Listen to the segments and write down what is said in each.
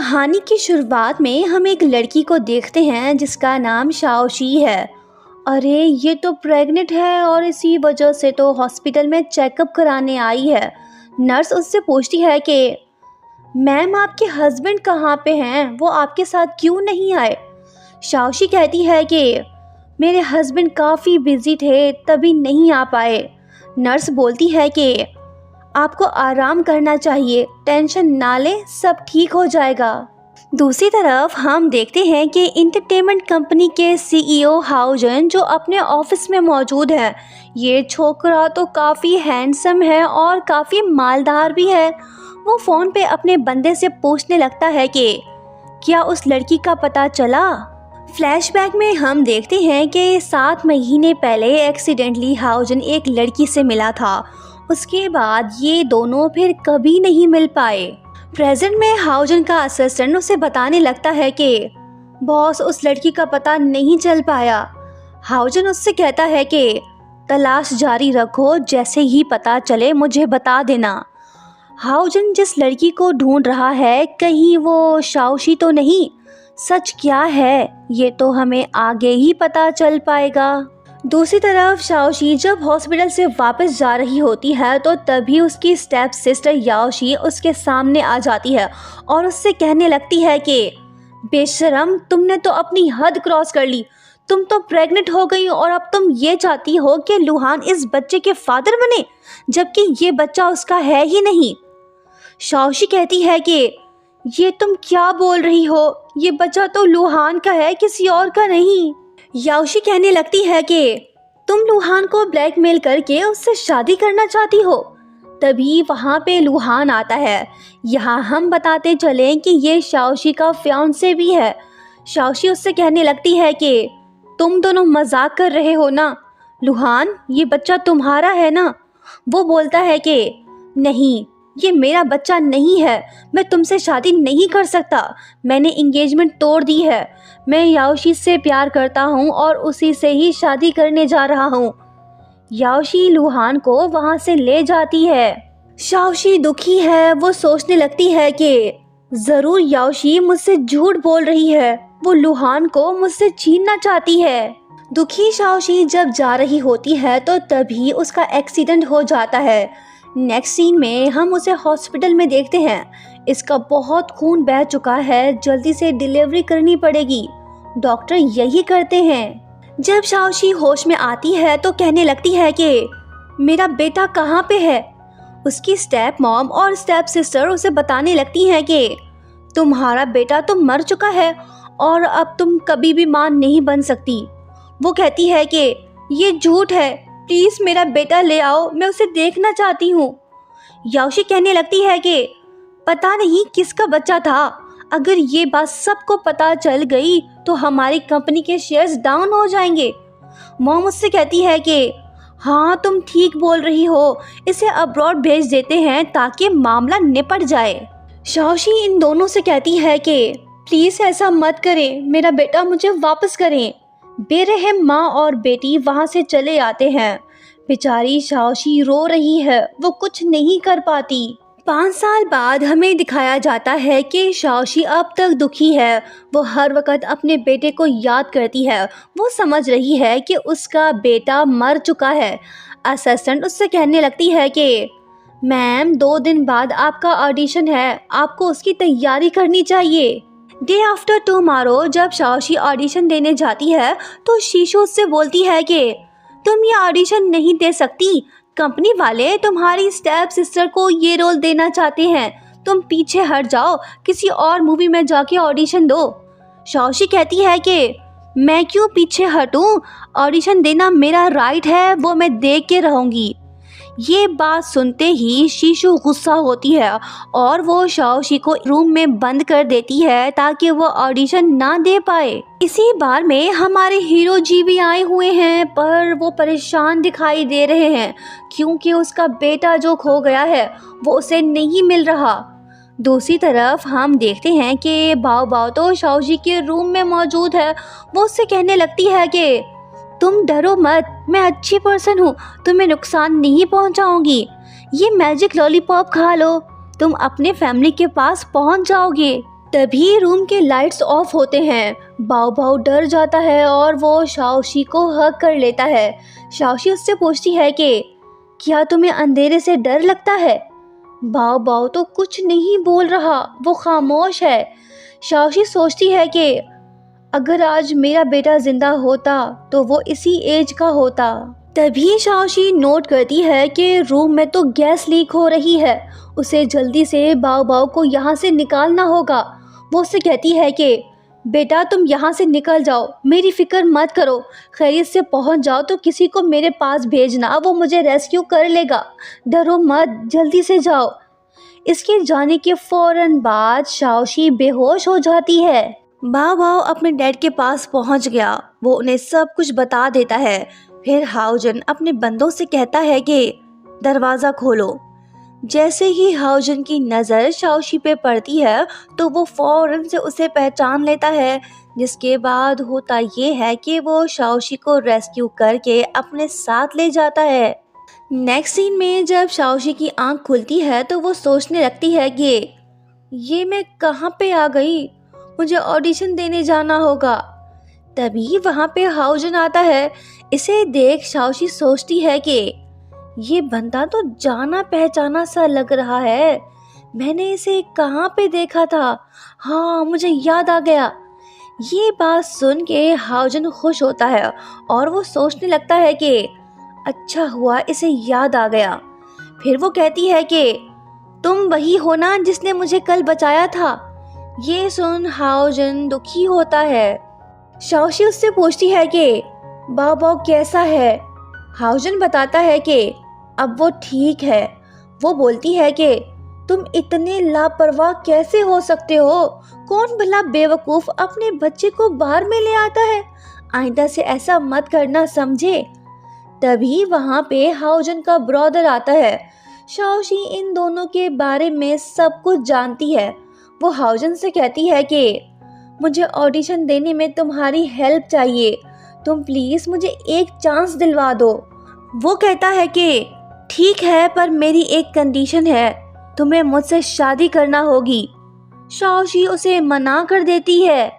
कहानी की शुरुआत में हम एक लड़की को देखते हैं जिसका नाम शाओशी है। अरे ये तो प्रेग्नेंट है और इसी वजह से तो हॉस्पिटल में चेकअप कराने आई है। नर्स उससे पूछती है कि मैम आपके हस्बैंड कहाँ पे हैं, वो आपके साथ क्यों नहीं आए। शाओशी कहती है कि मेरे हस्बैंड काफ़ी बिजी थे तभी नहीं आ पाए। नर्स बोलती है कि आपको आराम करना चाहिए, टेंशन ना लें, सब ठीक हो जाएगा। दूसरी तरफ हम देखते हैं कि इंटरटेनमेंट कंपनी के सीईओ हाउजन जो अपने ऑफिस में मौजूद है। ये छोकरा तो काफ़ी हैंडसम है और काफ़ी मालदार भी है। वो फ़ोन पे अपने बंदे से पूछने लगता है कि क्या उस लड़की का पता चला। फ्लैशबैक में हम देखते हैं कि 7 महीने पहले एक्सीडेंटली हाउजन एक लड़की से मिला था। उसके बाद ये दोनों फिर कभी नहीं मिल पाए। प्रेजेंट में हाउजन का असिस्टेंट उसे बताने लगता है कि बॉस उस लड़की का पता नहीं चल पाया। हाउजन उससे कहता है कि तलाश जारी रखो, जैसे ही पता चले मुझे बता देना। हाउजन जिस लड़की को ढूंढ रहा है कहीं वो शाओशी तो नहीं। सच क्या है ये तो हमें आगे ही पता चल पाएगा। दूसरी तरफ शाओशी जब हॉस्पिटल से वापस जा रही होती है तो तभी उसकी स्टेप सिस्टर याओशी उसके सामने आ जाती है और उससे कहने लगती है कि बेशरम, तुमने तो अपनी हद क्रॉस कर ली। तुम तो प्रेग्नेंट हो गई और अब तुम ये चाहती हो कि लुहान इस बच्चे के फादर बने, जबकि ये बच्चा उसका है ही नहीं। शाओशी कहती है कि ये तुम क्या बोल रही हो, ये बच्चा तो लुहान का है, किसी और का नहीं। याओशी कहने लगती है कि तुम लुहान को ब्लैकमेल करके उससे शादी करना चाहती हो। तभी वहाँ पे लुहान आता है। यहाँ हम बताते चलें कि ये शाओशी का फियांसे भी है। शाओशी उससे कहने लगती है कि तुम दोनों मजाक कर रहे हो ना, लुहान ये बच्चा तुम्हारा है ना। वो बोलता है कि नहीं, ये मेरा बच्चा नहीं है, मैं तुमसे शादी नहीं कर सकता, मैंने एंगेजमेंट तोड़ दी है। मैं याओशी से प्यार करता हूँ और उसी से ही शादी करने जा रहा हूँ। याओशी लुहान को वहाँ से ले जाती है। शाओशी दुखी है। वो सोचने लगती है कि ज़रूर याओशी मुझसे झूठ बोल रही है, वो लुहान को मुझसे छीनना चाहती है। दुखी शाओशी जब जा रही होती है तो तभी उसका एक्सीडेंट हो जाता है। नेक्स्ट सीन में हम उसे हॉस्पिटल में देखते हैं। इसका बहुत खून बह चुका है, जल्दी से डिलीवरी करनी पड़ेगी। डॉक्टर यही करते हैं। जब शाओशी होश में आती है तो कहने लगती है कि मेरा बेटा कहाँ पे है। उसकी स्टेप मॉम और स्टेप सिस्टर उसे बताने लगती हैं कि तुम्हारा बेटा तो मर चुका है और अब तुम कभी भी मां नहीं बन सकती। वो कहती है कि ये झूठ है, प्लीज मेरा बेटा ले आओ, मैं उसे देखना चाहती हूँ। याओशी कहने लगती है कि पता नहीं किसका बच्चा था, अगर ये बात सबको पता चल गई तो हमारी कंपनी के शेयर्स डाउन हो जाएंगे। मॉम उससे कहती है कि हाँ तुम ठीक बोल रही हो, इसे अब्रॉड भेज देते हैं ताकि मामला निपट जाए। शाओशी इन दोनों से कहती है कि प्लीज ऐसा मत करें, मेरा बेटा मुझे वापस करें। बेरहम माँ और बेटी वहाँ से चले आते हैं। बेचारी शाओशी रो रही है, वो कुछ नहीं कर पाती। 5 साल बाद हमें दिखाया जाता है कि शाओशी अब तक दुखी है। वो हर वक्त अपने बेटे को याद करती है। वो समझ रही है कि उसका बेटा मर चुका है। असिस्टेंट उससे कहने लगती है कि मैम 2 दिन बाद आपका ऑडिशन है, आपको उसकी तैयारी करनी चाहिए। डे आफ्टर टुमारो जब शाओशी ऑडिशन देने जाती है तो शीशो उससे बोलती है कि तुम ये ऑडिशन नहीं दे सकती, कंपनी वाले तुम्हारी स्टेप सिस्टर को ये रोल देना चाहते हैं, तुम पीछे हट जाओ, किसी और मूवी में जाके ऑडिशन दो। शाओशी कहती है कि मैं क्यों पीछे हटूं, ऑडिशन देना मेरा राइट है, वो मैं दे के रहूंगी। ये बात सुनते ही शीशु गुस्सा होती है और वो शाओशी को रूम में बंद कर देती है ताकि वो ऑडिशन ना दे पाए। इसी बार में हमारे हीरो जी भी आए हुए हैं, पर वो परेशान दिखाई दे रहे हैं क्योंकि उसका बेटा जो खो गया है वो उसे नहीं मिल रहा। दूसरी तरफ हम देखते हैं कि बाओ बाओ तो शाओशी के रूम में मौजूद है। वो उससे कहने लगती है कि तुम डरो मत, मैं अच्छी पर्सन हूँ, तुम्हें नुकसान नहीं पहुँचाऊंगी। ये मैजिक लॉलीपॉप खा लो, तुम अपने फैमिली के पास पहुँच जाओगे। तभी रूम के लाइट्स ऑफ होते हैं। बाओ बाओ डर जाता है और वो शाओशी को हग कर लेता है। शाओशी उससे पूछती है कि क्या तुम्हें अंधेरे से डर लगता है? बाओ बाओ तो कुछ नहीं बोल रहा, वो खामोश है। शाओशी सोचती है कि अगर आज मेरा बेटा जिंदा होता तो वो इसी एज का होता। तभी शाओशी नोट करती है कि रूम में तो गैस लीक हो रही है। उसे जल्दी से बाओ बाओ को यहाँ से निकालना होगा। वो उससे कहती है कि बेटा तुम यहाँ से निकल जाओ, मेरी फिक्र मत करो, खैरियत से पहुँच जाओ तो किसी को मेरे पास भेजना, वो मुझे रेस्क्यू कर लेगा, डरो मत, जल्दी से जाओ। इसके जाने के फौरन बाद शाओशी बेहोश हो जाती है। बाओ बाओ अपने डैड के पास पहुंच गया। वो उन्हें सब कुछ बता देता है। फिर हाओजन अपने बंदों से कहता है कि दरवाज़ा खोलो। जैसे ही हाओजन की नज़र शाओशी पे पड़ती है तो वो फौरन से उसे पहचान लेता है, जिसके बाद होता ये है कि वो शाओशी को रेस्क्यू करके अपने साथ ले जाता है। नेक्स्ट सीन में जब शाओशी की आंख खुलती है तो वो सोचने लगती है कि ये मैं कहाँ पे आ गई, मुझे ऑडिशन देने जाना होगा। तभी वहाँ पे हाओजन आता है। इसे देख शाओशी सोचती है कि ये बंदा तो जाना पहचाना सा लग रहा है, मैंने इसे कहाँ पे देखा था, हाँ मुझे याद आ गया। ये बात सुन के हाओजन खुश होता है और वो सोचने लगता है कि अच्छा हुआ इसे याद आ गया। फिर वो कहती है कि तुम वही हो ना जिसने मुझे कल बचाया था। ये सुन हाओजन दुखी होता है। शाओशी उससे पूछती है कि बाओ बाओ कैसा है? हाओजन बताता है कि अब वो ठीक है। वो बोलती है कि तुम इतने लापरवाह कैसे हो सकते हो? कौन भला बेवकूफ़ अपने बच्चे को बाहर में ले आता है? आइंदा से ऐसा मत करना, समझे? तभी वहाँ पे हाओजन का ब्रदर आता है। शाओशी इन दोनों के बारे में सब कुछ जानती है। वो हाओजन से कहती है कि मुझे ऑडिशन देने में तुम्हारी हेल्प चाहिए, तुम प्लीज़ मुझे एक चांस दिलवा दो। वो कहता है कि ठीक है, पर मेरी एक कंडीशन है, तुम्हें मुझसे शादी करना होगी। शाओशी उसे मना कर देती है।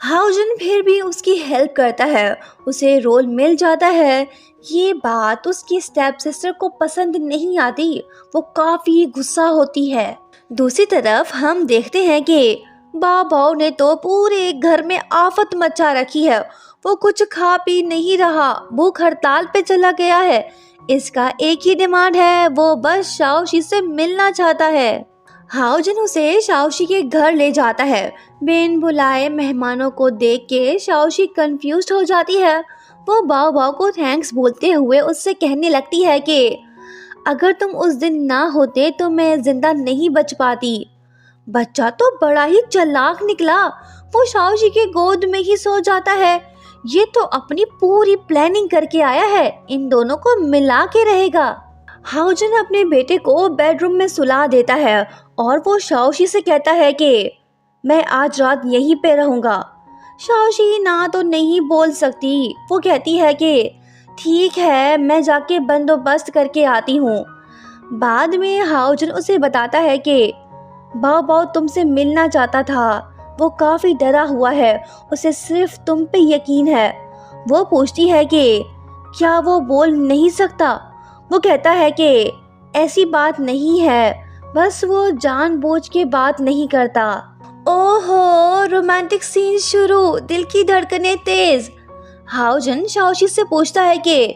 हाओजन फिर भी उसकी हेल्प करता है, उसे रोल मिल जाता है। ये बात उसकी स्टेप सिस्टर को पसंद नहीं आती, वो काफ़ी गुस्सा होती है। दूसरी तरफ हम देखते हैं कि बाओ बाओ ने तो पूरे घर में आफत मचा रखी है। वो कुछ खा पी नहीं रहा, भूख हड़ताल पे चला गया है। इसका एक ही डिमांड है, वो बस शाओशी से मिलना चाहता है। हाओजन उसे शाओशी के घर ले जाता है। बिन बुलाए मेहमानों को देख के शाओशी कंफ्यूज हो जाती है। वो बाओ बाओ को थैंक्स बोलते हुए उससे कहने लगती है कि अगर तुम उस दिन ना होते तो मैं जिंदा नहीं बच पाती। बच्चा तो बड़ा ही चालाक निकला, वो शाओशी के गोद में ही सो जाता है। ये तो अपनी पूरी प्लानिंग करके आया है, इन दोनों को मिला के रहेगा। हाओजन अपने बेटे को बेडरूम में सुला देता है और वो शाओशी से कहता है कि मैं आज रात यहीं पे रहूँगा। शाओशी ना तो नहीं बोल सकती। वो कहती है कि ठीक है, मैं जाके बंदोबस्त करके आती हूँ। बाद में हाओजन उसे बताता है कि बाओ बाओ तुमसे मिलना चाहता था, वो काफ़ी डरा हुआ है, उसे सिर्फ तुम पे यकीन है। वो पूछती है कि क्या वो बोल नहीं सकता? वो कहता है कि ऐसी बात नहीं है, बस वो जानबूझ के बात नहीं करता। ओहो, रोमांटिक सीन शुरू, दिल की धड़कनें तेज। हाओजन शाओशी से पूछता है कि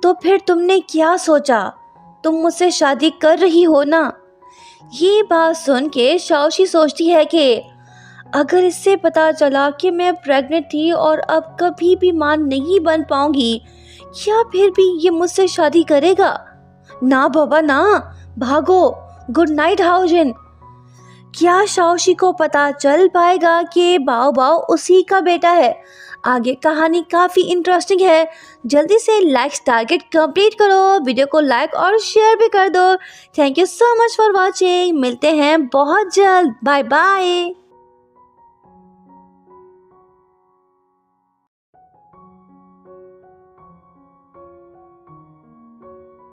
तो फिर तुमने क्या सोचा, तुम मुझसे शादी कर रही हो ना? ये बात सुन के शाओशी सोचती है कि अगर इससे पता चला कि मैं प्रेग्नेंट थी और अब कभी भी मां नहीं बन पाऊंगी, क्या फिर भी ये मुझसे शादी करेगा? ना बाबा ना, भागो। Good night Haojun. क्या शाओशी को पता चल पाएगा कि बाओ बाओ उसी का बेटा है? आगे कहानी काफ़ी इंटरेस्टिंग है। जल्दी से लाइक्स टारगेट कंप्लीट करो, वीडियो को लाइक और शेयर भी कर दो। Thank you so much for watching. मिलते हैं बहुत जल्द। Bye bye.